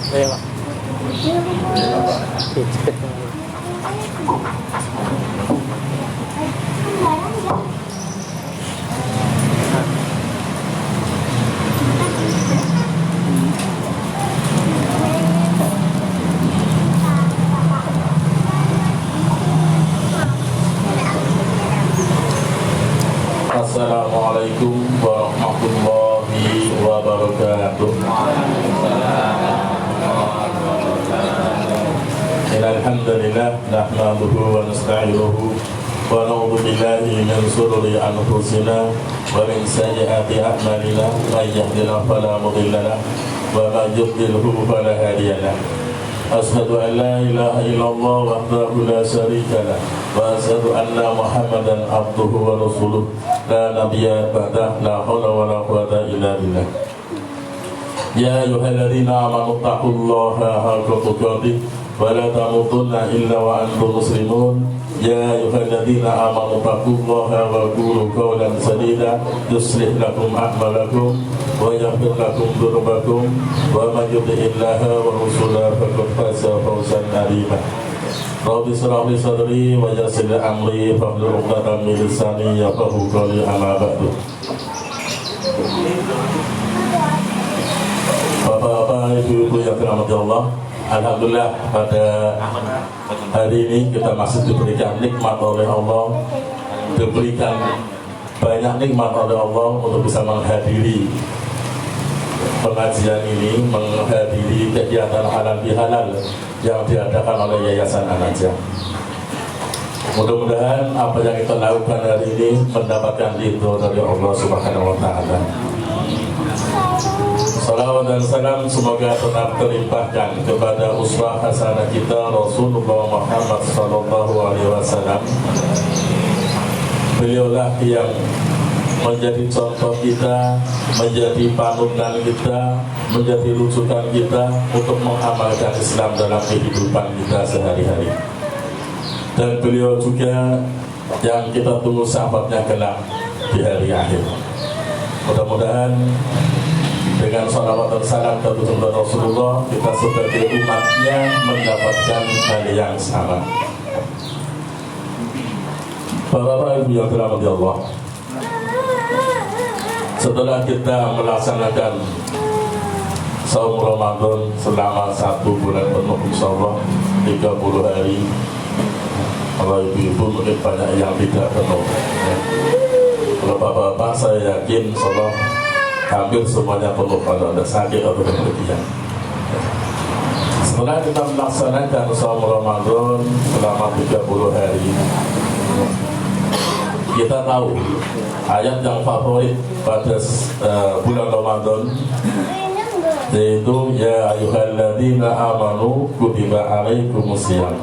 Ayo, Pak. Cepet. Assalamualaikum warahmatullahi wabarakatuh. Alhamdulillah nahmaduhu wa nasta'inuhu wa na'udzu billahi min shururi anfusina wa min sayyiati a'malina may yahdihillahu fala mudilla lahu wa may yudlilhu fala hadiya lahu. Asyhadu an la ilaha illallah wahdahu la syarika lah wa asyhadu anna Muhammadan abduhu wa rasuluh la nabiyya ba'dah la haula wa la quwwata illa billah. Ya ayyuhalladzina amanu taqullaha haqqa tuqatih wa la tamutunna illa wa antum muslimun. Ya ayyuhalladzina amanu taqullaha wa qulu qawlan sadida yuslih lakum a'malakum wa yaghfir lakum dhunubakum wa man yuti'illaha wa rasulahu faqad faza fawzan 'azima. Rabbi shrah li sadri wa yassir li amri wahlul 'uqdatam min lisani yafqahu qawli amma ba'du. Bapak-bapak, ibu-ibu yang dirahmati Allah, alhamdulillah pada hari ini kita masih diberikan nikmat oleh Allah, diberikan banyak nikmat oleh Allah untuk bisa menghadiri pengajian ini, menghadiri kegiatan halal bihalal yang diadakan oleh Yayasan An-Najah. Mudah-mudahan apa yang kita lakukan hari ini mendapatkan ridho dari Allah Subhanahu wa Ta'ala. Salawat dan salam semoga tetap terlimpahkan kepada uswah hasanah kita Rasulullah Muhammad sallallahu alaihi wasallam. Beliaulah yang menjadi contoh kita, menjadi panutan kita, menjadi rujukan kita untuk mengamalkan Islam dalam kehidupan kita sehari-hari. Dan beliau juga yang kita tunggu sahabatnya kelak di hari akhir. Mudah-mudahan dengan salawat dan salam kepada Rasulullah kita sebagai umatnya mendapatkan hal yang sama. Bapak-bapak ibu yang dirahmati Allah, setelah kita melaksanakan saum Ramadan selama 1 bulan penuh, insyaallah 30 hari. Kalau ibu-ibu mungkin banyak yang tidak penuh ya. Kalau bapak-bapak saya yakin insyaallah hampir semuanya penuh kalau ada sakit atau berpergian. Setelah kita melaksanakan saum Ramadan selama 30 hari, kita tahu ayat yang favorit pada bulan Ramadan yaitu ya ayyuhalladzina amanu kutiba alaikumusiyam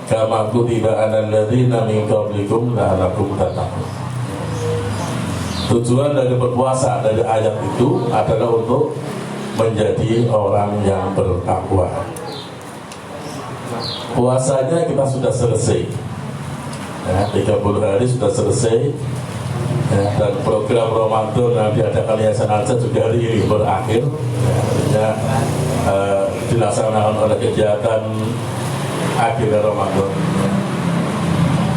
kama kutiba alal ladzina min qablikum la'allakum tattaqun. Tujuan dari berpuasa dari ayat itu adalah untuk menjadi orang yang bertakwa. Puasanya kita sudah selesai ya, 30 hari sudah selesai ya, dan program Ramadan yang diadakan Yayasan An-Najah juga hari ini berakhir ya, dilaksanakan oleh kegiatan akhir Ramadan.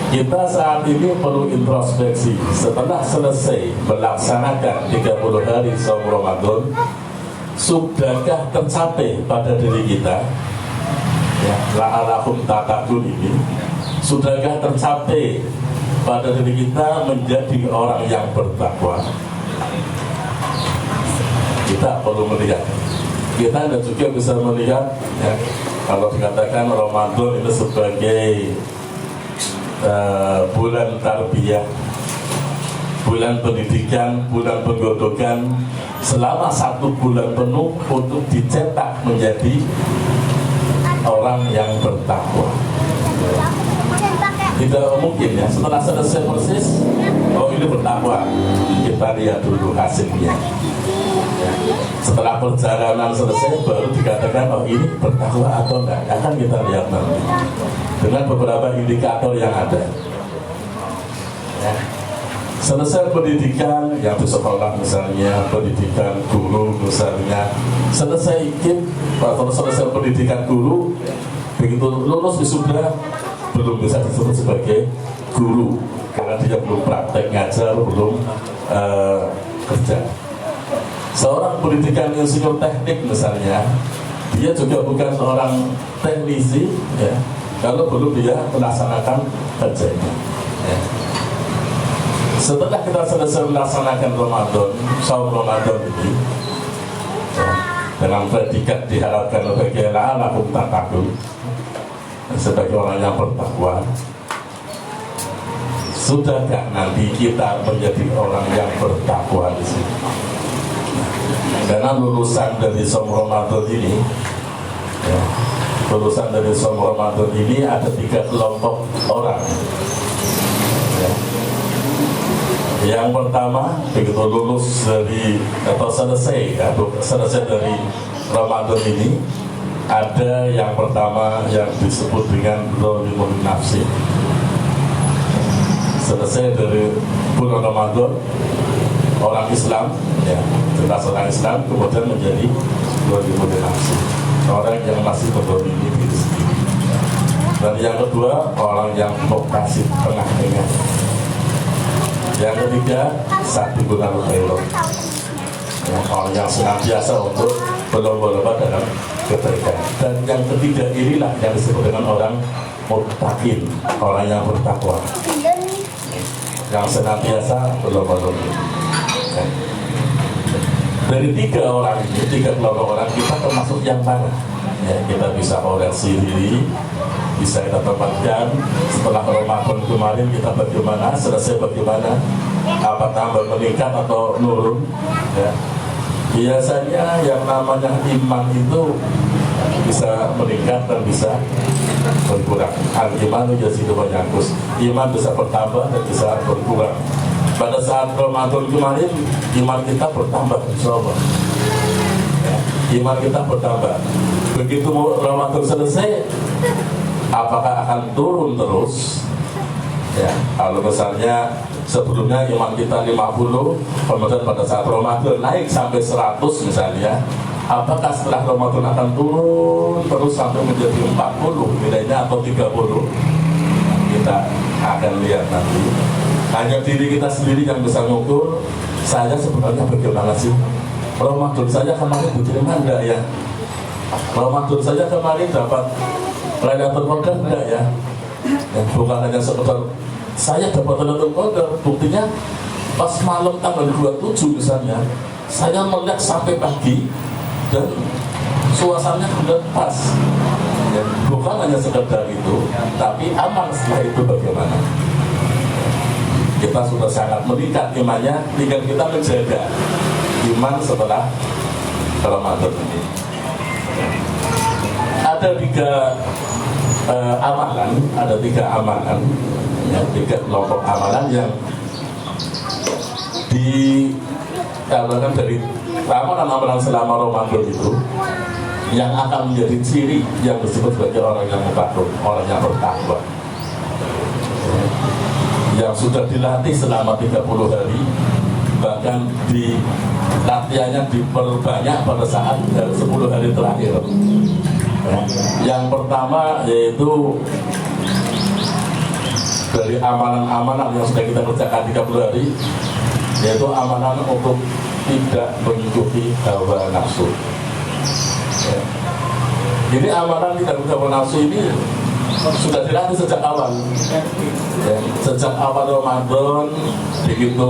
Kita saat ini perlu introspeksi. Setelah selesai melaksanakan 30 hari saum Ramadan, sudahkah tercapai pada diri kita ya, la'alakum tattaqun ini, sudahkah tercapai pada diri kita menjadi orang yang bertakwa? Kita perlu melihat. Kita juga bisa melihat ya, kalau dikatakan Ramadan itu sebagai bulan tarbiyah, bulan pendidikan, bulan penggodokan selama 1 bulan penuh untuk dicetak menjadi orang yang bertakwa. Tidak mungkin ya setelah selesai persis, oh ini bertakwa, kita lihat dulu hasilnya ya. Setelah perjalanan selesai baru dikatakan oh ini bertakwa atau enggak, akan kita lihat nanti dengan beberapa indikator yang ada ya. Selesai pendidikan yang di sekolah misalnya, pendidikan guru misalnya, selesai atau selesai pendidikan guru, begitu lulus wisuda belum bisa disebut sebagai guru karena dia belum praktek ngajar, belum kerja. Seorang pendidikan insinyur teknik misalnya, dia juga bukan seorang teknisi ya, kalau belum dia melaksanakan kerjanya ya. Setelah kita selesai melaksanakan Ramadan, saum Ramadan ini ya, dengan predikat diharapkan sebagai la'alakum tattaqun, sebagai orang yang bertakwa, sudahkah nanti kita menjadi orang yang bertakwa di sini? Karena lulusan dari saum Ramadan ini ya, lulusan dari saum Ramadan ini ada 3 kelompok orang ya. Yang pertama, begitu lulus dari atau selesai dari Ramadan ini, ada yang pertama yang disebut dengan zalimun nafsi. Selesai dari bulan Ramadan, orang Islam, ya, jelas orang Islam kemudian menjadi zalimun nafsi, orang yang masih menzalimi diri sendiri. Dan yang kedua, orang yang muktasib, tengah-tengah. Yang ketiga, sabiqunal khairat, orang yang senantiasa untuk berlomba-lomba dalam kebaikan. Dan yang ketiga inilah yang disebut dengan orang muttaqin, orang yang bertakwa, yang senantiasa berlomba-lomba. Dari 3 orang ini, 3 kelompok orang, kita termasuk yang mana? Ya, kita bisa koreksi diri, bisa kita tempatkan setelah Ramadan kemarin kita bagaimana, selesai bagaimana, apa tambah meningkat atau nurun ya. Biasanya yang namanya iman itu bisa meningkat dan bisa berkurang. Al-iman yazidu wa yanqus, iman bisa bertambah dan bisa berkurang. Pada saat Ramadan kemarin iman kita bertambah, insyaallah ya, iman kita bertambah. Begitu Ramadan selesai, apakah akan turun terus? Ya, kalau misalnya sebelumnya iman kita 50, kemudian pada saat Ramadan naik sampai 100 misalnya, apakah setelah Ramadan akan turun terus sampai menjadi 40 nilainya atau 30? Kita akan lihat nanti. Hanya diri kita sendiri yang bisa mengukur, saya sebenarnya bagaimana sih? Ramadan saja kemarin diterima enggak ya? Ramadan saja kemarin dapat Lailatul Qadar enggak ya? Bukan hanya sekedar saya dapat Lailatul Qadar, buktinya pas malam tanggal 27 misalnya, saya melihat sampai pagi dan suasananya benar pas ya, bukan hanya sekedar itu, tapi aman setelah itu bagaimana? Kita sudah sangat meningkat imannya, tinggal kita menjaga iman setelah Ramadan ini. Ada 3 amalan, ada 3 amalan ya, 3 kelompok amalan yang dikatakan dari amalan-amalan selama Ramadan itu yang akan menjadi ciri yang disebut sebagai orang yang muttaqin, orang yang bertakwa, yang sudah dilatih selama 30 hari, bahkan di latihannya diperbanyak pada saat 10 hari terakhir. Yang pertama yaitu dari amalan-amalan yang sudah kita kerjakan 30 hari, yaitu amalan untuk tidak mengikuti hawa nafsu. Jadi amalan tidak mengikuti hawa nafsu ini sudah dilatih sejak awal ya, sejak awal Ramadan. Begitu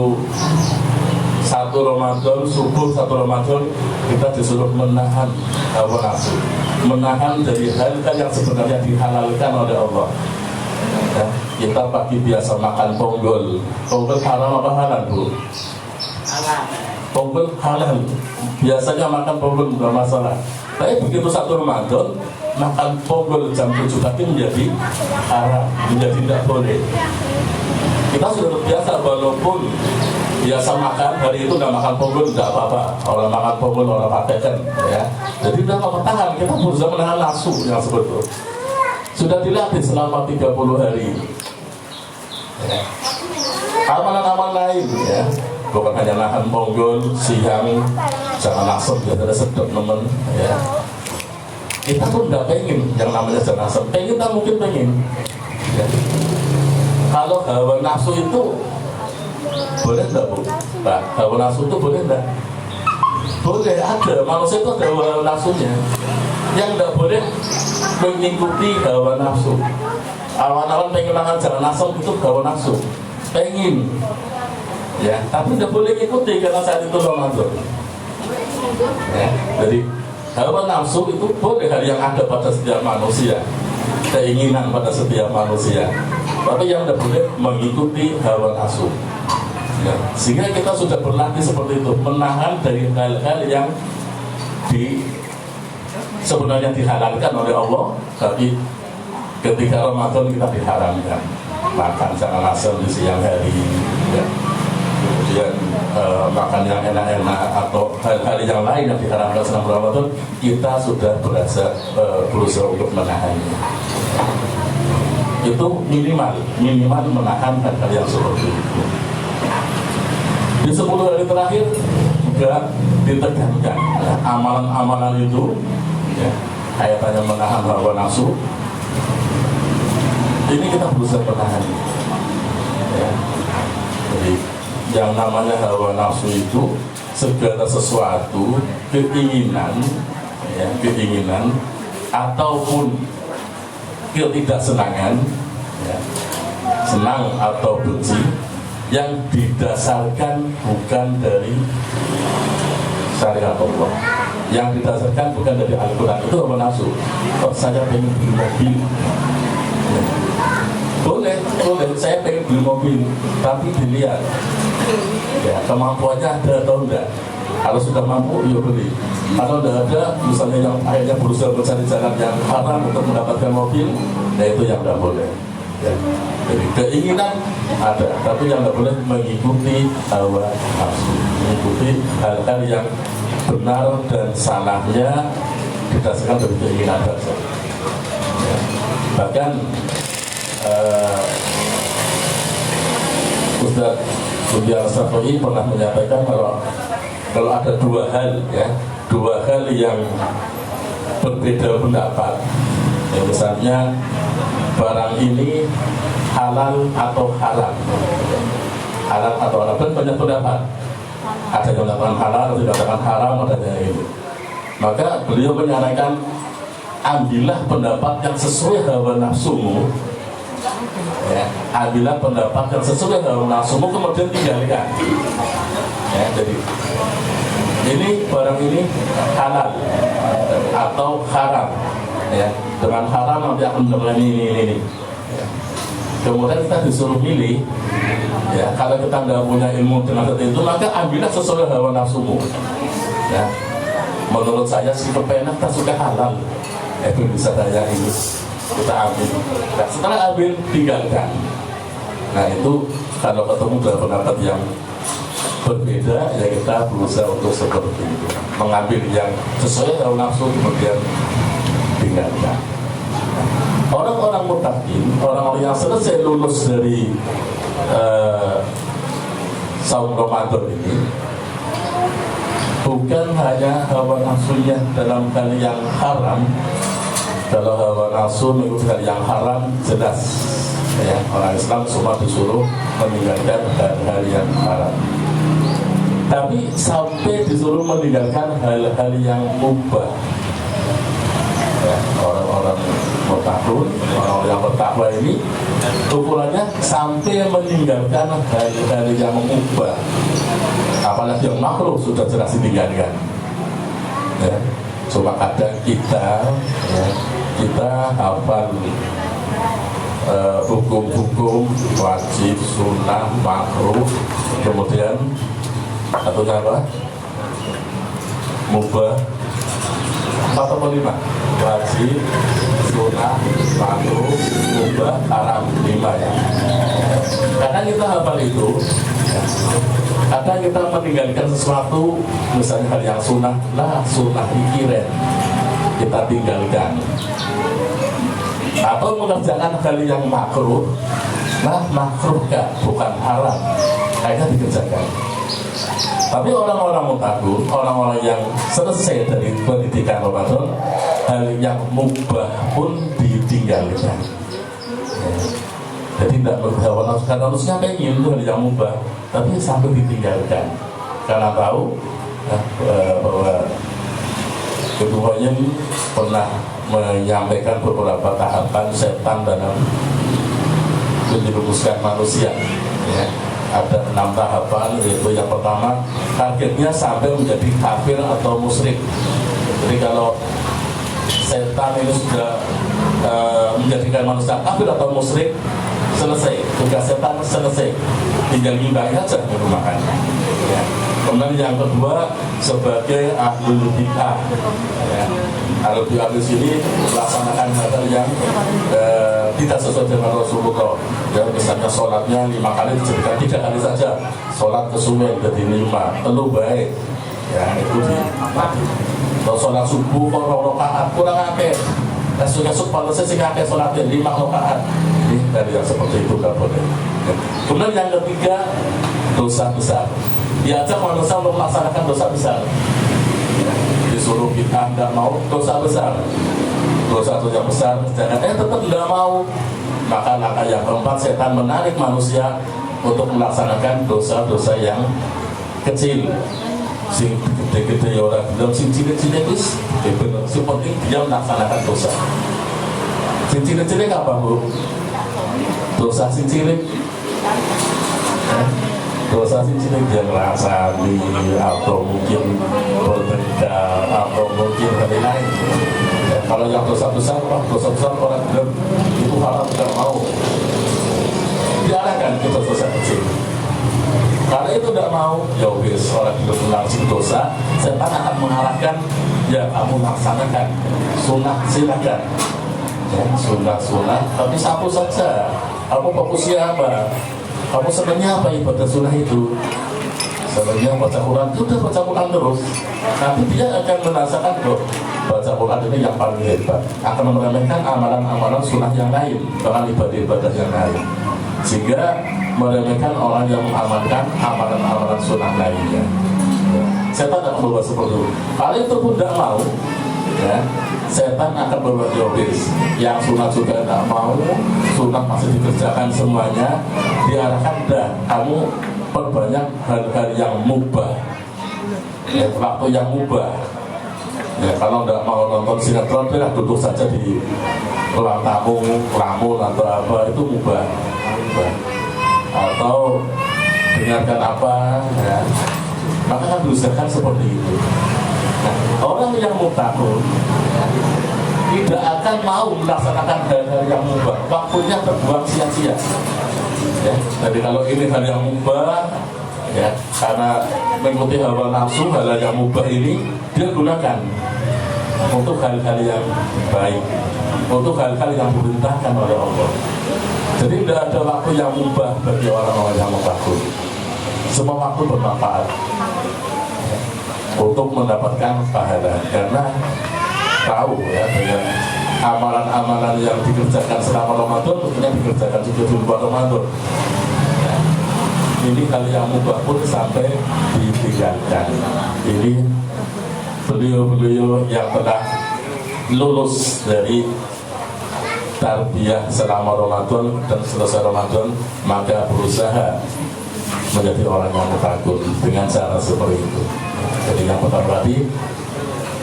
1 Ramadan, subuh 1 Ramadan, kita disuruh menahan hawa nafsu, menahan dari hal-hal yang sebenarnya dihalalkan oleh Allah ya. Kita pagi biasa makan ponggol haram apa halal Bu? Halal. Ponggol halal, biasanya makan ponggol nggak masalah. Tapi begitu 1 Ramadan makan ponggol jam 7 pagi menjadi haram, menjadi tidak boleh. Kita sudah terbiasa, walaupun biasa makan hari itu nggak makan ponggol nggak apa-apa, orang makan ponggol orang praktekkan ya. Jadi udah apa tahan, kita berusaha menahan nafsu yang sebetulnya sudah dilatih selama 30 hari ya. Amalan-amalan lain ya, bukan hanya nahan ponggol, siang, jangan asem, biasanya sedap nemen ya. Kita pun nggak pengen yang namanya jangan asem, pengen tak mungkin pengen ya. Kalau hawa nafsu itu boleh nggak Bu? Nah, hawa nafsu itu boleh nggak? Boleh, ada, manusia itu ada hawa nafsunya. Yang nggak boleh mengikuti hawa nafsu. Awan-awan pengen makan jangan asem itu hawa nafsu, pengen ya, tapi nggak boleh ikuti karena saat itu Ramadan ya. Jadi hawa nafsu itu boleh hal yang ada pada setiap manusia, keinginan pada setiap manusia, tapi yang tidak boleh mengikuti hawa nafsu ya. Sehingga kita sudah berlatih seperti itu, menahan dari hal-hal yang sebenarnya dihalalkan oleh Allah, tapi ketika Ramadan kita diharamkan makan jangan asam di siang hari ya. Kemudian makan yang enak-enak atau hal-hal yang lain yang diharamkan selama Ramadan, kita sudah berusaha untuk menahannya. Itu minimal menahan hal-hal yang seperti itu. Di 10 hari terakhir juga ditekankan ya, amalan-amalan itu ya, kaitannya menahan hawa nafsu. Ini kita berusaha menahan ya. Jadi yang namanya hawa nafsu itu segala sesuatu keinginan ya, keinginan ataupun ketidaksenangan ya, senang atau benci yang didasarkan bukan dari syariat Allah, yang didasarkan bukan dari Al-Quran, itu hawa nafsu. Kok saya pengen beli mobil ya. Boleh, saya pengen beli mobil, tapi dilihat ya kemampuannya ada atau enggak. Kalau sudah mampu, ya beli. Kalau tidak ada, misalnya yang akhirnya berusaha mencari jalan yang haram untuk mendapatkan mobil, ya itu yang tidak boleh ya. Jadi keinginan ada, tapi yang tidak boleh mengikuti hawa nafsu, mengikuti hal-hal yang benar dan salahnya didasarkan dari keinginan saja ya. Bahkan Ustaz Budi Al-Syafi'i pernah menyampaikan kalau ada dua hal yang berbeda pendapat ya, misalnya barang ini halal atau haram, dan banyak pendapat, ada yang mengatakan halal, ada yang mengatakan haram, ada yang ini, maka beliau menyarankan ambillah pendapat yang sesuai hawa nafsumu ya, ambillah pendapat yang sesuai hawa nafsumu, kemudian tinggalkan ya. Jadi ini barang ini halal atau haram ya, dengan haram nanti akan mendapatkan ini ya. Kemudian kita disuruh milih ya, kalau kita nggak punya ilmu dengan seperti itu, maka ambillah sesuai hawa nafsumu ya. Menurut saya sih kepenak tak suka halal, itu bisa daya ini kita ambil. Nah, setelah ambil tinggalkan. Nah itu kalau ketemu dalam pendapat yang berbeda, ya kita berusaha untuk seperti itu, mengambil yang sesuai hawa nafsu kemudian tinggalkan. Orang-orang muttaqin, orang-orang yang selesai lulus dari saum Ramadan ini, bukan hanya hawa nafsunya dalam hal yang haram. Kalau hawa nafsu mengikuti hal yang haram jelas ya, orang Islam semua disuruh meninggalkan hal-hal yang haram. Tapi sampai disuruh meninggalkan hal-hal yang mubah ya, orang-orang muttaqin, orang-orang yang bertakwa ini ukurannya sampai meninggalkan hal-hal yang mubah, apalagi yang makruh sudah jelas ditinggalkan ya. Cuma kadang kita hafal hukum-hukum wajib, sunnah, makruh, kemudian satunya apa? Mubah. 4 atau 5? Wajib, sunnah, makruh, mubah, haram, 5 ya. Kadang kita hafal itu ya. Kadang kita meninggalkan sesuatu, misalnya hal yang sunnah, sunnah ikiren kita tinggalkan, atau mengerjakan hal yang makruh Nah, makruh kan, bukan haram, akhirnya dikerjakan. Tapi orang-orang mutakun, orang-orang yang selesai dari pendidikan Ramadan, hal yang mubah pun ditinggalkan. Jadi tidak berhawa nafsu, karena harusnya pengen itu hal yang mubah, tapi sampai ditinggalkan karena tahu bahwa keduanya pernah menyampaikan beberapa tahapan setan dalam menjerumuskan manusia, ya. Ada 6 tahapan, yaitu yang pertama targetnya sampai menjadi kafir atau musyrik. Jadi kalau setan ini sudah menjadikan manusia kafir atau musyrik, selesai, tugas setan selesai, tinggal nyumbangnya saja di rumahkan, ya. Kemudian yang kedua sebagai ahlul bid'ah, ya. Ahlul bid'ah di sini melaksanakan hal yang tidak sesuai dengan Rasulullah. Ya, misalnya sholatnya 5 kali dijadikan 3 kali saja, sholat kesuwen jadi 5, telu baik, ya itu di. Kalau sholat subuh kalau rakaat kurang akeh, esok kalau saya sih akeh sholatnya 5 rakaat. Ini dari yang seperti itu nggak boleh. Ya. Kemudian yang ketiga dosa besar. Diajak manusia untuk melaksanakan dosa besar, ya. Disuruh kita nggak mau, dosa besar, dosa yang besar, jangan tetap nggak mau. Maka langkah yang keempat, setan menarik manusia untuk melaksanakan dosa-dosa yang kecil. Sing gede-gede ya orang bilang, sing cilik-cilik is bener, sing penting dia melaksanakan dosa. Sing cilik-cilik apa bu? Dosa sing cilik, dosa sing cilik dia ngerasani atau mungkin berdendam atau mungkin lain-lain. Ya, kalau yang dosa besar orang bilang itu haram, tidak mau, diarahkan ke dosa kecil. Karena itu tidak mau, ya wis, orang bilang langsung dosa, setan akan mengarahkan, ya kamu laksanakan sunnah silakan, ya, sunnah, tapi sapu saja. Kamu fokusnya apa? Kamu senangnya apa ibadah sunnah itu? Senangnya baca Quran, sudah baca Quran terus. Nanti dia akan merasakan kok baca Quran ini yang paling hebat. Akan meremehkan amalan-amalan sunnah yang lain, bahkan ibadah-ibadah yang lain. Sehingga meremehkan orang yang mengamalkan amalan-amalan sunnah lainnya. Setan akan berbuat seperti itu. Kalau itu pun tidak mau, ya, setan akan berbuat jobis. Yang sunnah juga tidak mau, sunnah masih dikerjakan semuanya, diarahkan dah kamu perbanyak hal-hal yang mubah, ya, waktu yang mubah. Ya, kalau tidak mau nonton sinetron, ya duduk saja di ruang tamu, lamun atau apa, itu mubah. Atau dengarkan apa, ya, maka kan diusahakan seperti itu. Nah, orang yang mutakun, ya, tidak akan mau melaksanakan hal-hal yang mubah, waktunya terbuang sia-sia. Ya, jadi kalau ini hal yang mubah, ya, karena mengikuti hawa nafsu, hal yang mubah ini dia gunakan untuk hal-hal yang baik, untuk hal-hal yang diperintahkan oleh Allah. Jadi tidak ada waktu yang mubah bagi orang-orang yang mutakun. Semua waktu bermanfaat, ya, untuk mendapatkan pahala, karena tahu, ya, dengan amalan-amalan yang dikerjakan selama Ramadan tentunya dikerjakan juga di luar Ramadan. Ya, ini hal yang mubah pun sampai ditinggalkan. Ini beliau-beliau yang telah lulus dari tarbiyah selama Ramadan dan selesai Ramadan, maka berusaha menjadi orang yang mutakun dengan cara seperti itu. Jadi yang pertama tadi,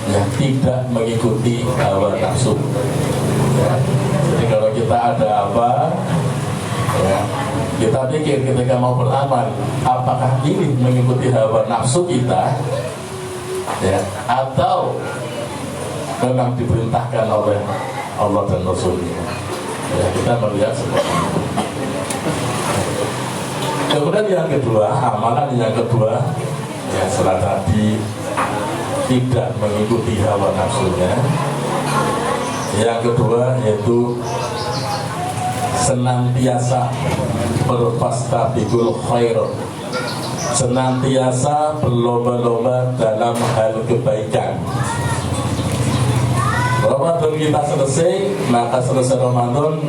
ya, tidak mengikuti hawa nafsu, ya. Jadi kalau kita ada apa, ya, kita pikir ketika mau beramal, apakah ini mengikuti hawa nafsu kita, ya, atau memang diperintahkan oleh Allah dan Rasulnya. Ya, kita melihat seperti itu. Kemudian yang kedua, amalan yang kedua, ya, setelah tadi tidak mengikuti hawa nafsunya, yang kedua yaitu senantiasa berfastabiqul khair, senantiasa berlomba-lomba dalam hal kebaikan. Ramadan kita selesai, maka selesai Ramadan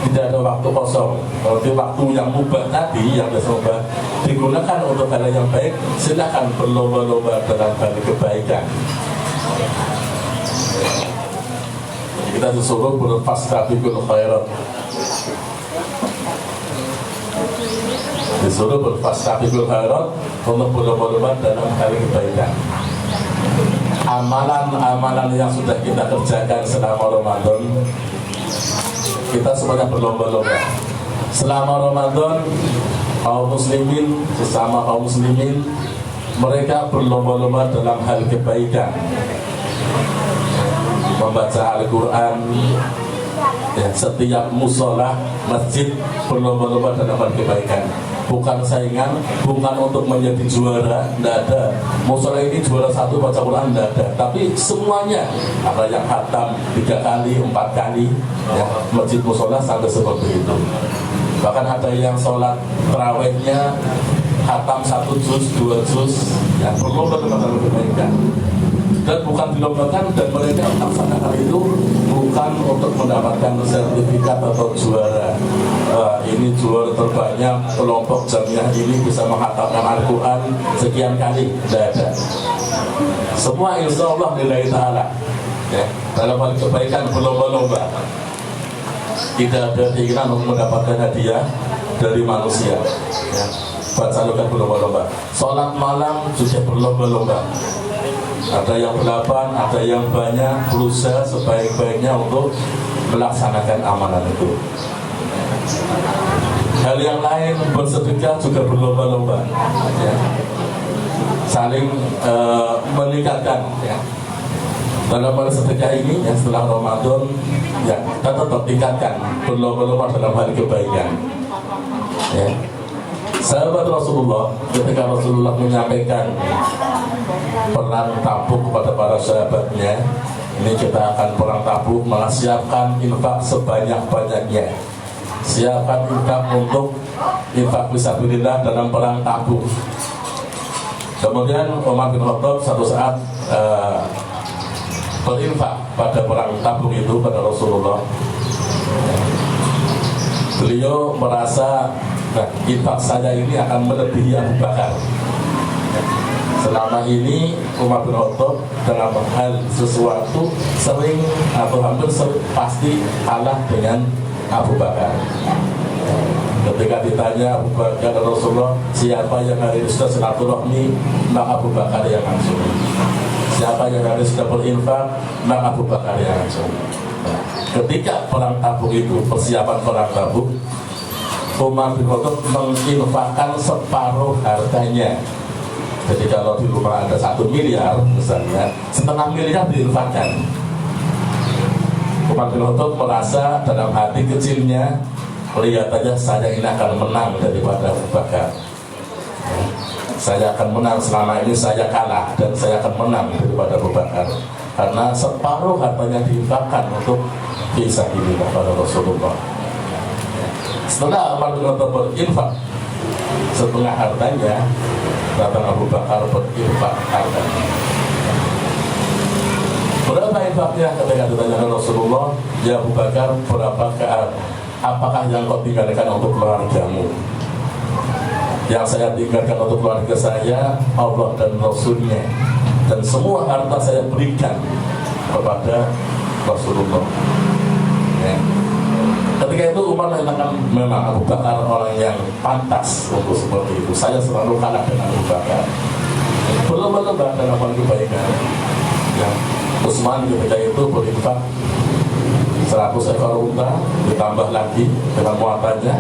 tidak ada waktu kosong. Berarti waktu yang mubah tadi, yang mubah digunakan untuk hal yang baik, silakan berlomba-lomba dalam hal kebaikan. Kita disuruh berfastabiqul khairat, disuruh berfastabiqul khairat untuk berlomba-lomba dalam hal kebaikan. Amalan-amalan yang sudah kita kerjakan selama Ramadan, kita semuanya berlomba-lomba. Selama Ramadan, kaum muslimin, sesama kaum muslimin, mereka berlomba-lomba dalam hal kebaikan, membaca Al-Quran, ya, setiap musola, masjid berlomba-lomba dalam hal kebaikan. Bukan saingan, bukan untuk menjadi juara, tidak ada. Musola ini juara 1 baca Quran, tidak ada. Tapi semuanya, ada yang khatam 3 kali, 4 kali, ya, masjid musola sampai seperti itu. Bahkan ada yang sholat tarawihnya khatam 1 juz, 2 juz, ya, berlomba dalam kebaikan. Dan bukan dilombakan, dan mereka melaksanakan itu bukan untuk mendapatkan sertifikat atau juara. Ini juara terbanyak kelompok jamiah ini bisa menghatamkan Al-Quran sekian kali, tidak ada. Semua insya Allah lillahi ta'ala, ya, dalam hal kebaikan berlomba-lomba. Tidak ada keinginan untuk mendapatkan hadiah dari manusia, ya. Baca Al-Quran berlomba-lomba. Sholat malam juga berlomba-lomba. Ada yang 8, ada yang banyak, berusaha sebaik-baiknya untuk melaksanakan amanah itu. Hal yang lain, bersedekah juga berlomba-lomba, ya. Saling meningkatkan, ya. Dalam bersedekah ini, ya, setelah Ramadan, ya, kita tetap tingkatkan berlomba-lomba dalam hal kebaikan, ya. Sahabat Rasulullah, ketika Rasulullah menyampaikan perang Tabuk kepada para sahabatnya, ini kita akan perang Tabuk, malah siapkan infak sebanyak-banyaknya, siapkan infak untuk infak fisabilillah dalam perang Tabuk. Kemudian Umar bin Khattab satu saat berinfak pada perang Tabuk itu pada Rasulullah. Beliau merasa, nah, infak saya ini akan melebihi Abu Bakar. Selama ini Umar bin Khattab dalam hal sesuatu sering atau hampir pasti kalah dengan Abu Bakar. Ketika ditanya Abu Bakar dan Rasulullah, siapa yang hari ini sudah silaturahmi, maka Abu Bakar yang langsung. Siapa yang hari ini sudah berinfak, maka Abu Bakar yang langsung. Nah, ketika perang Tabuk itu, persiapan perang Tabuk, Umar bin Khattab menginfakkan separuh hartanya. Jadi kalau di rumah ada 1 miliar misalnya, setengah miliar diinfakkan. Umar bin Khattab merasa dalam hati kecilnya, lihat aja saya ini akan menang daripada Abu Bakar. Saya akan menang, selama ini saya kalah, dan saya akan menang daripada Abu Bakar. Karena separuh hartanya diinfakkan untuk fisabilillah pada Rasulullah. Setelah Umar bin Khattab berinfak setengah hartanya, datang Abu Bakar berinfak hartanya. Berapa infaknya? Ketika ditanya Rasulullah, ya Abu Bakar, apakah yang kau tinggalkan untuk keluargamu? Yang saya tinggalkan untuk keluarga saya, Allah dan Rasulnya, dan semua harta saya berikan kepada Rasulullah, ya. Ketika itu Umar mengatakan, memang Abu Bakar orang yang pantas untuk seperti itu. Saya selalu kalah dengan Abu Bakar. Berlomba-lomba dalam hal kebaikan, ya. Utsman ketika itu berinfak 100 ekor unta, ditambah lagi dengan muatannya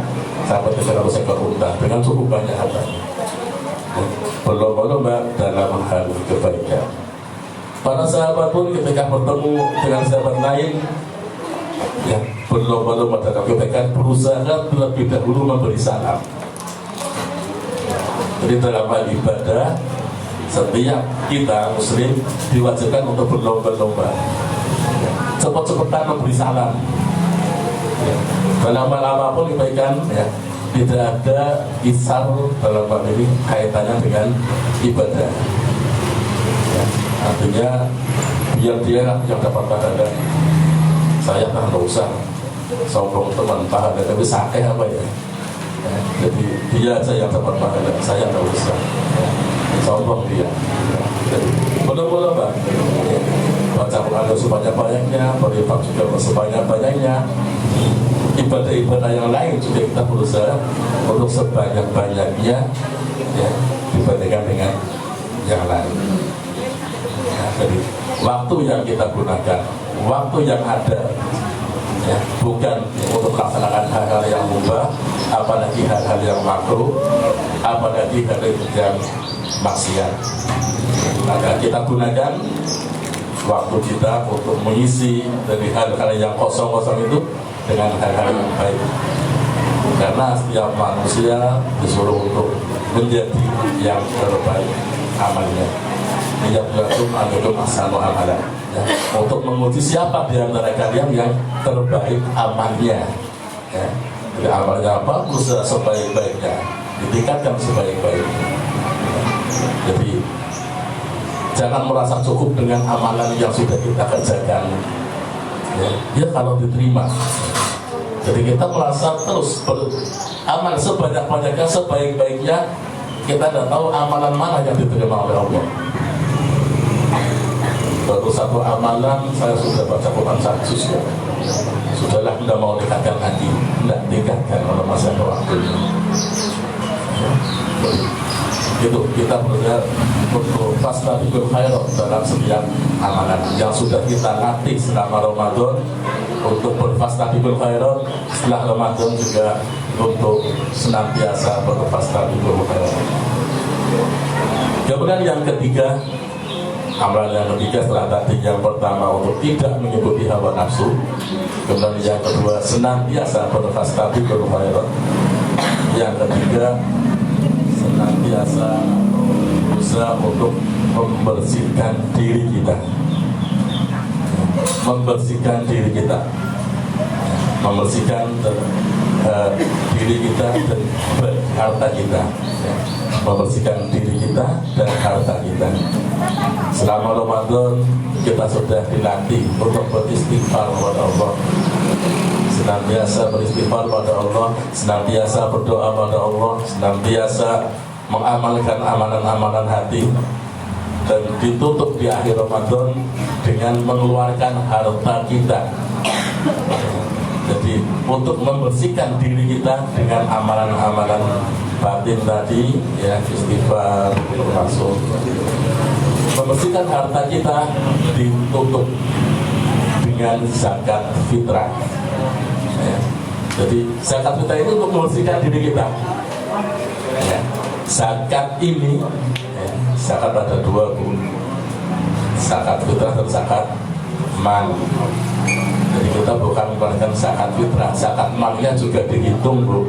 sampai 300 ekor unta dengan cukup banyak hartanya. Berlomba-lomba dalam hal kebaikan. Para sahabat pun ketika bertemu dengan sahabat lain, ya, berlomba-lomba dalam kebaikan, berusaha terlebih dahulu memberi salam. Jadi dalam hal ibadah, setiap kita muslim diwajibkan untuk berlomba-lomba, ya, cepat-cepatan memberi salam, ya. Dalam hal apapun kebaikan, ya, tidak ada isar dalam hal ini kaitannya dengan ibadah, ya. Artinya biar dia yang dapat pahala, saya tak usah, sombong teman pahala tapi sakeh apa ya? Jadi dia aja yang dapat pahala, saya nggak usah. Sombong dia. Jadi boleh-boleh Pak. Baca Quran sebanyak-banyaknya, berinfak juga sebanyak-banyaknya. Ibadah-ibadah yang lain juga kita berusaha untuk sebanyak-banyaknya ya, dibandingkan dengan yang lain. Ya, jadi waktu yang kita gunakan, waktu yang ada, ya, bukan untuk melaksanakan hal-hal yang mubah, apalagi hal-hal yang makruh, apalagi hal-hal yang maksiat. Maka kita gunakan waktu kita untuk mengisi dari hal-hal yang kosong-kosong itu dengan hal-hal yang baik. Karena setiap manusia disuruh untuk menjadi yang terbaik amalnya. Niyatukum anukum ahsanu amalan. Ya, untuk menguji siapa di antara kalian yang terbaik amalnya. Ya, jadi amalnya apa? Usaha sebaik-baiknya, ditingkatkan sebaik-baiknya. Ya, jadi jangan merasa cukup dengan amalan yang sudah kita kerjakan. Ya kalau diterima. Jadi kita merasa terus beramal sebanyak-banyaknya, sebaik-baiknya. Kita tidak tahu amalan mana yang diterima oleh Allah. Baru satu amalan saya sudah baca Quran 1 juz ya. Sudahlah, tidak mau tingkatkan lagi, tidak tingkatkan oleh masa waktu. Itu kita berusaha untuk fastabiqul khairat dalam setiap amalan yang sudah kita latih selama Ramadan untuk berfastabiqul khairat, setelah Ramadan juga untuk senantiasa berfastabiqul khairat. Kemudian yang ketiga, amalan yang ketiga setelah tadi yang pertama untuk tidak mengikuti hawa nafsu, kemudian yang kedua senantiasa berfastabiqul khairat, yang ketiga senantiasa berusaha untuk membersihkan diri kita, membersihkan diri kita, membersihkan diri kita dan harta kita, membersihkan diri kita dan harta kita. Selama Ramadan kita sudah dilatih untuk beristighfar kepada Allah, senantiasa beristighfar pada Allah, senantiasa berdoa pada Allah, senantiasa mengamalkan amalan-amalan hati, dan ditutup di akhir Ramadan dengan mengeluarkan harta kita. Jadi untuk membersihkan diri kita dengan amalan-amalan batin tadi, ya, istighfar termasuk. Membersihkan harta kita ditutup dengan zakat fitrah. Ya. Jadi zakat fitrah itu untuk membersihkan diri kita. Ya. Zakat ini, ya, zakat ada dua, Bu. Zakat fitrah dan zakat mal. Jadi kita bukan mengeluarkan zakat fitrah, zakat malnya juga dihitung, Bu.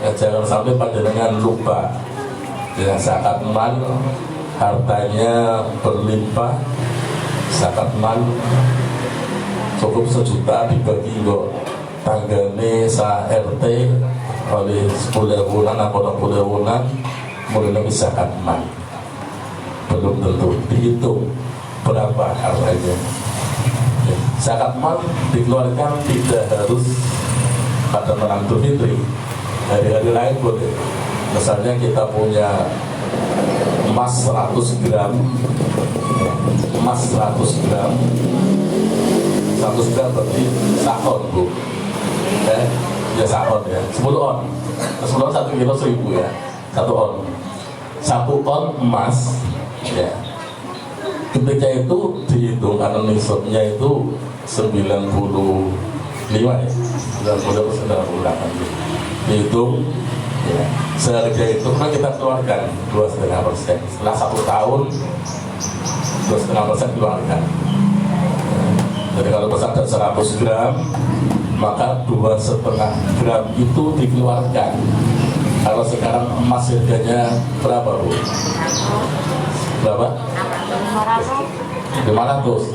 Ya, jangan sampai panjenengan lupa. Ya, zakat mal hartanya berlimpah, zakat mal cukup 1 juta dibagi kok tanggane sa RT oleh 10 bulan atau 20 bulan mulai lebih zakat mal. Belum tentu dihitung berapa hartanya. Zakat mal dikeluarkan tidak harus pada malam Idul Fitri, hari-hari lain boleh. Misalnya kita punya emas 100 gram, emas 100 gram, 100 gram berarti sahon, Bu. Ya sahon ya, 10 on. 10 on 1 kilo 1000 ya, 1 on. 1 on emas, ya. Ketika itu dihitung karena nisabnya itu 95 ya, 98 dihitung ya, seharga itu kan kita keluarkan 2,5%. Setelah 1 tahun 2,5% keluarkan. Jadi kalau bersandar 100 gram maka 2,5 gram itu dikeluarkan. Kalau sekarang emas harganya berapa, Bu? Berapa? 500.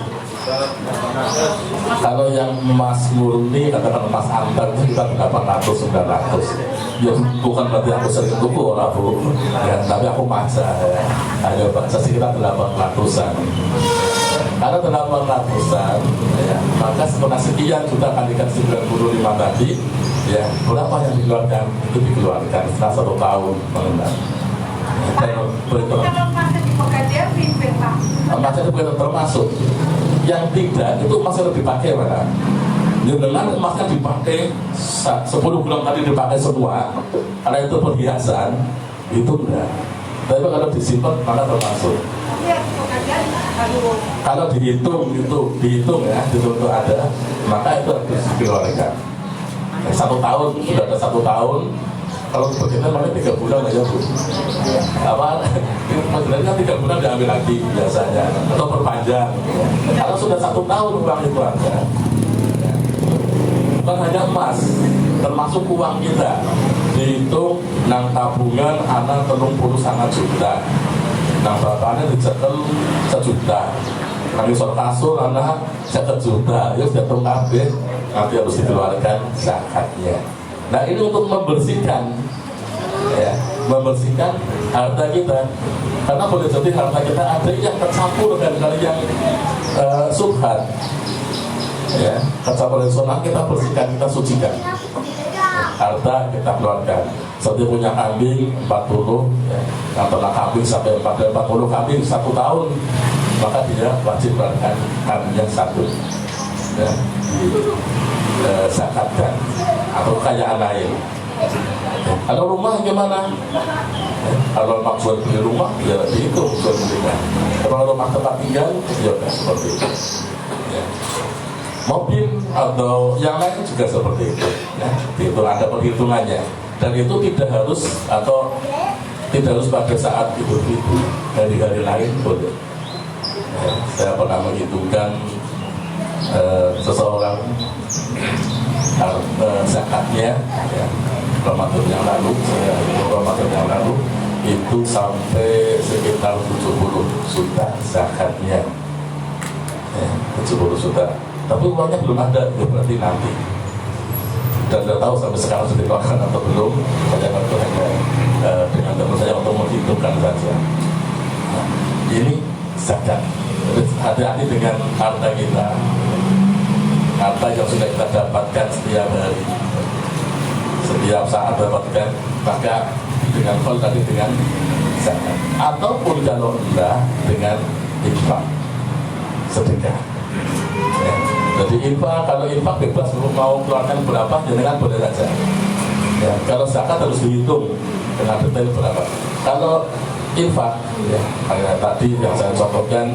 Kalau yang emas murni, katakan emas antar itu kita 800, 900. Ya bukan berarti aku sering tuku orang, Bu. Ya, tapi aku maksa ya. Ayo baca sekitar 800-an. Karena 800-an, ya, maka setelah sekian juta kalikan 95 tadi, ya, berapa yang dikeluarkan? Itu dikeluarkan setelah 1 tahun mengenal. Dan berhitung. Kalau masih di Pegadaian, Pak. Masih itu termasuk. Yang tidak itu masih lebih dipakai mana? Dengan emasnya dipakai 10 gram tadi dipakai semua, karena itu perhiasan, itu enggak. Tapi kalau disimpan maka termasuk. Kalau dihitung ya, dihitung ada, maka itu harus dikeluarkan. 1 tahun sudah ada 1 tahun. Kalau begitu makanya 3 bulan aja Bu. Apa? Sebenarnya 3 bulan diambil lagi biasanya atau perpanjang. Kalau sudah 1 tahun uang itu ada. Bukan hanya emas, termasuk uang kita dihitung nang tabungan anak 39 juta, nang bapaknya dicekel 1 juta, nang isor kasur anak 1 juta, ya sudah kabeh nanti harus dikeluarkan zakatnya. Nah ini untuk membersihkan, ya, membersihkan harta kita, karena boleh jadi harta kita ada yang tercampur dengan yang subhat. Ya, kecampur sunnah kita bersihkan, kita sucikan. Harta kita keluarkan. Seperti punya kambing 40, ya, yang pernah kambing sampai 40 kambing 1 tahun, maka dia wajib keluarkan kambing yang 1, ya, zakatkan atau kekayaan lain. Kalau rumah gimana? Kalau maksud beli rumah, ya dihitung jual belinya. Kalau rumah tempat tinggal, ya seperti itu. Ya. Mobil atau yang lain juga seperti itu, ya. Itu ada perhitungannya, dan itu tidak harus atau tidak harus pada saat Idul Fitri, hari-hari lain boleh. Ya, saya pernah menghitungkan seseorang zakatnya, ya, Ramadan yang lalu itu sampai sekitar 70 juta zakatnya, ya, 70 juta. Tapi uangnya belum ada, ya berarti nanti. Dan tidak tahu sampai sekarang sudah dikeluarkan atau belum. Saya itu hanya dengan teman saya untuk menghitungkan saja. Nah, ini zakat. Hati-hati dengan harta kita, harta yang sudah kita dapatkan setiap hari, setiap saat dapatkan, maka dengan kol tadi dengan zakat. Ataupun kalau enggak dengan infak, sedekah. Ya. Jadi infak, kalau infak bebas mau keluarkan berapa, jangan boleh saja. Ya, kalau zakat harus dihitung dengan detail berapa. Kalau infak, ya, kayak tadi yang saya contohkan,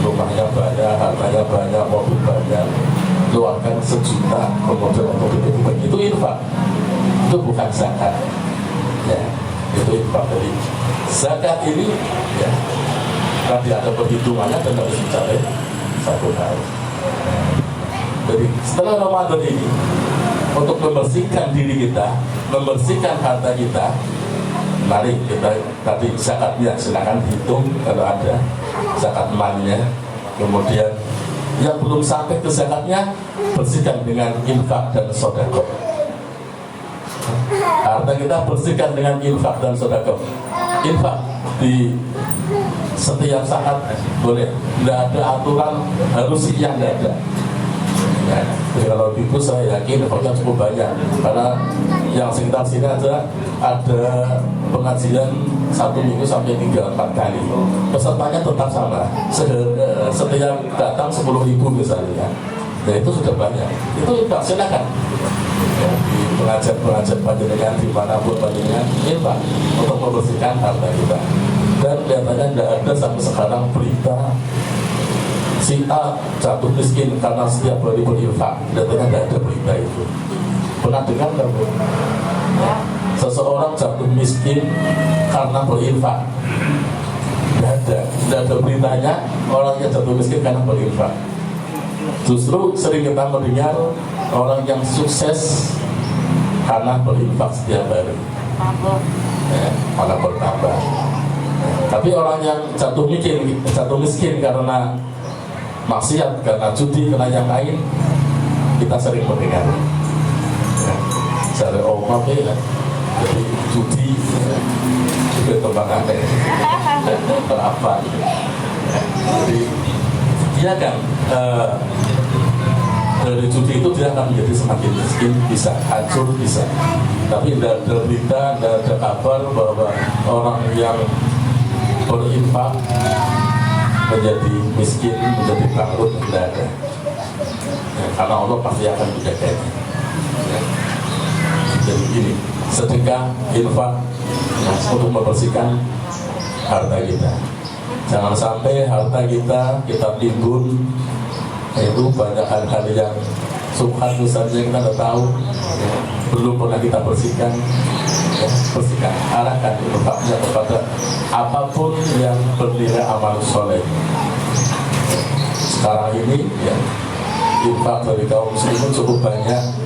rumahnya banyak, hartanya banyak, mobil banyak, keluarkan 1 juta, kemudian untuk itu infak, itu bukan zakat. Ya, itu infak. Jadi zakat ini, ya, nanti ada perhitungannya dan harus dicapai 1 tahun. Jadi setelah Ramadan ini, untuk membersihkan diri kita, membersihkan harta kita, mari kita tadi zakatnya silakan hitung kalau ada zakat malnya. Kemudian yang belum sampai ke zakatnya, bersihkan dengan infak dan sedekah. Harta kita bersihkan dengan infak dan sedekah. Infak di setiap saat boleh, tidak ada aturan harus yang tidak ada. Ya, jadi kalau ibu saya yakin infaknya cukup banyak, karena yang sekitar sini aja ada pengajian 1 minggu sampai 3-4 kali. Pesertanya tetap sama, setiap datang 10.000 misalnya. Ya itu sudah banyak. Itu infak, silakan. Ya, di pengajian panjenengan dimanapun panjenengan, infak untuk membersihkan harta kita. Dan kelihatannya tidak ada sampai sekarang berita si A jatuh miskin karena setiap hari berinfak. Kelihatannya tidak ada berita itu. Pernah dengar nggak Bu? Seseorang jatuh miskin karena berinfak. Tidak ada beritanya orang yang jatuh miskin karena berinfak. Justru sering kita mendengar orang yang sukses karena berinfak setiap hari. Ya, malah bertambah. Tapi orang yang jatuh miskin karena maksiat, karena judi, karena yang lain, kita sering mendengar. Ya, cari omah ya, jadi judi, juga tembakannya, berapa? Ya. Jadi dia kan dari judi itu dia akan menjadi semakin miskin, bisa hancur, bisa. Tapi tidak ada berita, tidak ada kabar bahwa orang yang berinfak menjadi miskin, menjadi bangkrut, tidak ada. Ya, karena Allah pasti akan menjaganya. Ya. Jadi gini, sedekah, infak untuk membersihkan harta kita. Jangan sampai harta kita timbun itu banyak hal-hal yang subhanallah saja kita tidak tahu, ya, belum pernah kita bersihkan, ya, bersihkan, arahkan infaknya kepada apapun yang bernilai amal soleh. Sekarang ini ya, infak dari kaum muslimin cukup banyak.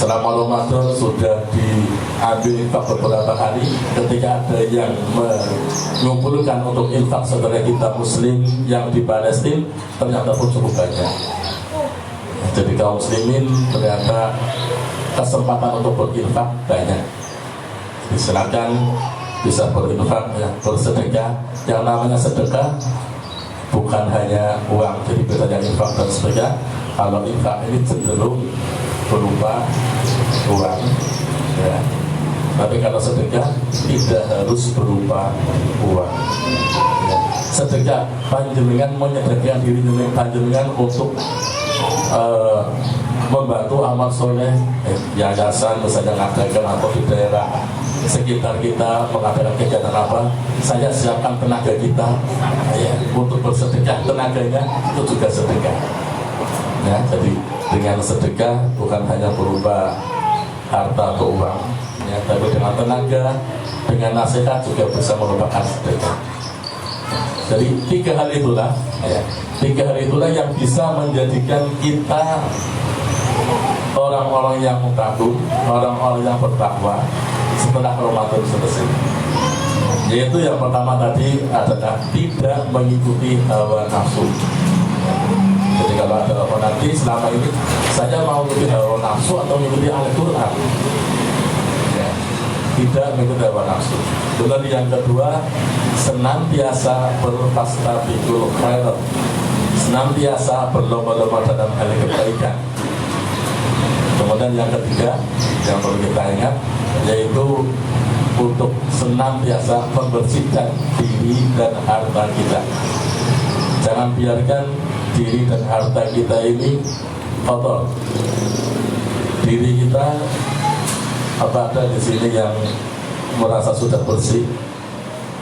Selama Ramadan sudah diambil infak beberapa hari. Ketika ada yang mengumpulkan untuk infak saudara kita muslim yang di Palestina, ternyata pun cukup banyak. Jadi kaum muslimin ternyata kesempatan untuk berinfak banyak. Silakan bisa berinfak, ya, bersedekah. Yang namanya sedekah bukan hanya uang. Jadi bedanya infak dan sedekah. Kalau infak ini cenderung berupa uang, ya. Tapi kalau sedekah tidak harus berupa uang, ya. Sedekah panjenengan menyedekahkan diri panjenengan untuk membantu amal soleh, yayasan misalnya mengadakan atau di daerah sekitar kita mengadakan kegiatan apa, saya siapkan tenaga kita, ya, untuk bersedekah. Tenaganya itu juga sedekah, ya. Jadi dengan sedekah bukan hanya berupa harta atau uang, ya, tapi dengan tenaga, dengan nasihat juga bisa merupakan sedekah. Jadi tiga hal itulah yang bisa menjadikan kita orang-orang yang mutaqin, orang-orang yang bertakwa setelah Ramadan selesai. Yaitu yang pertama tadi adalah tidak mengikuti hawa nafsu. Jadi kalau ada orang nanti selama ini saya mau mengikuti hawa nafsu atau mengikuti Al-Quran, ya, tidak mengikuti hawa nafsu. Kemudian yang kedua, senantiasa berfastabiqul khairat, senantiasa berlomba-lomba dalam hal kebaikan. Kemudian yang ketiga yang perlu kita ingat, yaitu untuk senantiasa membersihkan diri dan harta kita. Jangan biarkan diri dan harta kita ini kotor. Diri kita, apa ada di sini yang merasa sudah bersih,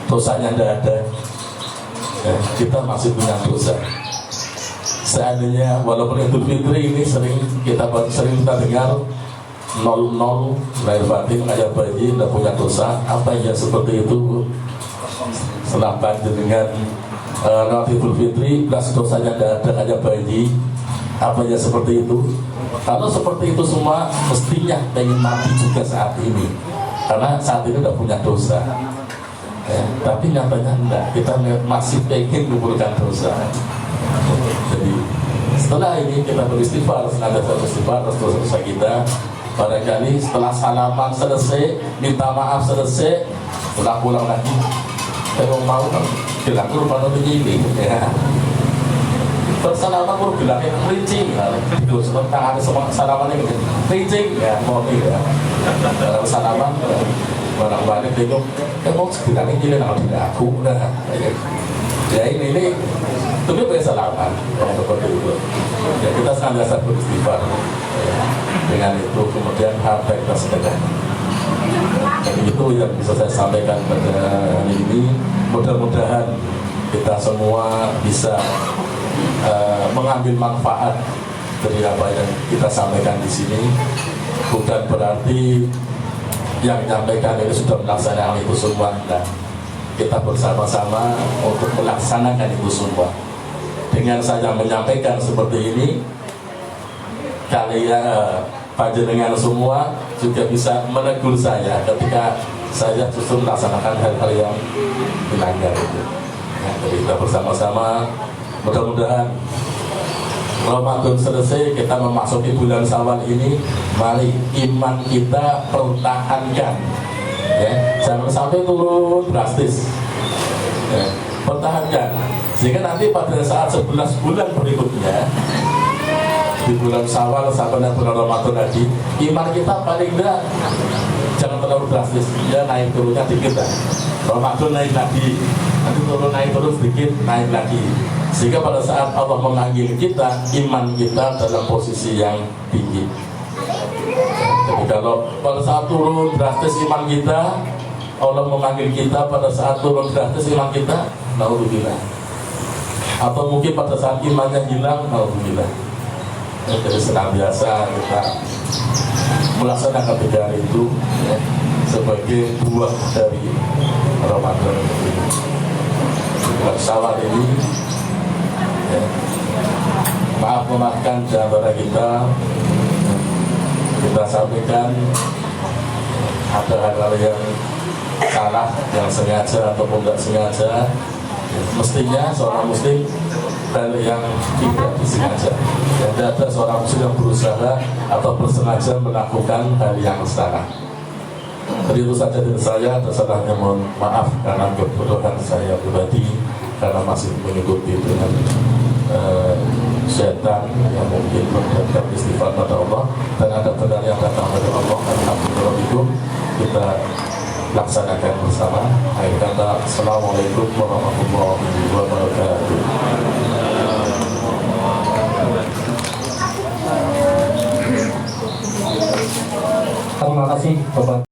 dosanya tidak ada, ya, kita masih punya dosa. Seandainya walaupun Idul Fitri ini sering kita dengar 00 lahir batin kayak bayi tidak punya dosa, apa ya seperti itu. Setelah dengan Idul Fitri belas dosanya tidak ada kayak bayi, apa ya seperti itu. Kalau seperti itu semua mestinya ingin mati juga saat ini, karena saat ini tidak punya dosa, ya, tapi nyatanya tidak, kita masih ingin mengumpulkan dosa. Jadi setelah ini kita beristighfar, senantiasa beristighfar atas dosa kita. Barangkali setelah salaman selesai, minta maaf selesai, setelah pulang lagi, saya mau bilang kurban ini, ya. Bersalaman pun bilangnya kerincing, itu tangan salaman ini kerincing, ya, mau ya. Dalam salaman, orang balik bingung, mau bilangnya gini, kalau tidak aku, ya ini tapi biasa salaman, ya, seperti itu. Ya, kita senantiasa beristighfar, ya. Dengan itu kemudian harta kita sedekah. Jadi itu yang bisa saya sampaikan pada hari ini. Mudah-mudahan kita semua bisa mengambil manfaat dari apa yang kita sampaikan di sini. Bukan berarti yang menyampaikan ini sudah melaksanakan itu semua. Nah, kita bersama-sama untuk melaksanakan itu semua. Dengan saya menyampaikan seperti ini, kalian panjenengan semua juga bisa menegur saya ketika saya justru melaksanakan hal-hal yang dilanggar itu. Ya, jadi kita bersama-sama, mudah-mudahan Ramadan selesai, kita memasuki bulan Syawal ini, mari iman kita pertahankan, ya, jangan sampai turun drastis, ya. pertahankan, sehingga nanti pada saat 11 bulan berikutnya, di bulan Syawal sampai bulan Ramadan lagi, iman kita paling enggak jangan terlalu drastis, ya naik turunnya dikit lah. Ramadan naik lagi, nanti turun naik terus sedikit, naik lagi, sehingga pada saat Allah memanggil kita, iman kita dalam posisi yang tinggi. Jadi kalau pada saat turun drastis iman kita, Allah memanggil kita pada saat turun drastis iman kita, naudzubillah. Atau mungkin pada saat imannya hilang, naudzubillah. Jadi senantiasa kita melaksanakan 3 hari itu ya, sebagai buah dari Ramadan ini. Bulan Syawal ini ya, maafkan di antara kita sampaikan ada hal-hal yang salah, yang sengaja ataupun tidak sengaja. Mestinya seorang muslim hal yang tidak disengaja. Tidak ada seorang muslim yang berusaha atau bersengaja melakukan hal yang salah. Jadi itu saja dari saya. Ada salahnya mohon maaf karena kebodohan saya pribadi, karena masih mengikuti dengan setan yang mungkin mendatangkan istighfar pada Allah, dan ada benar yang datang dari Allah. Alhamdulillah itu kita laksanakan bersama. Akhir kata, Assalamualaikum warahmatullahi wabarakatuh. Terima kasih Bapak.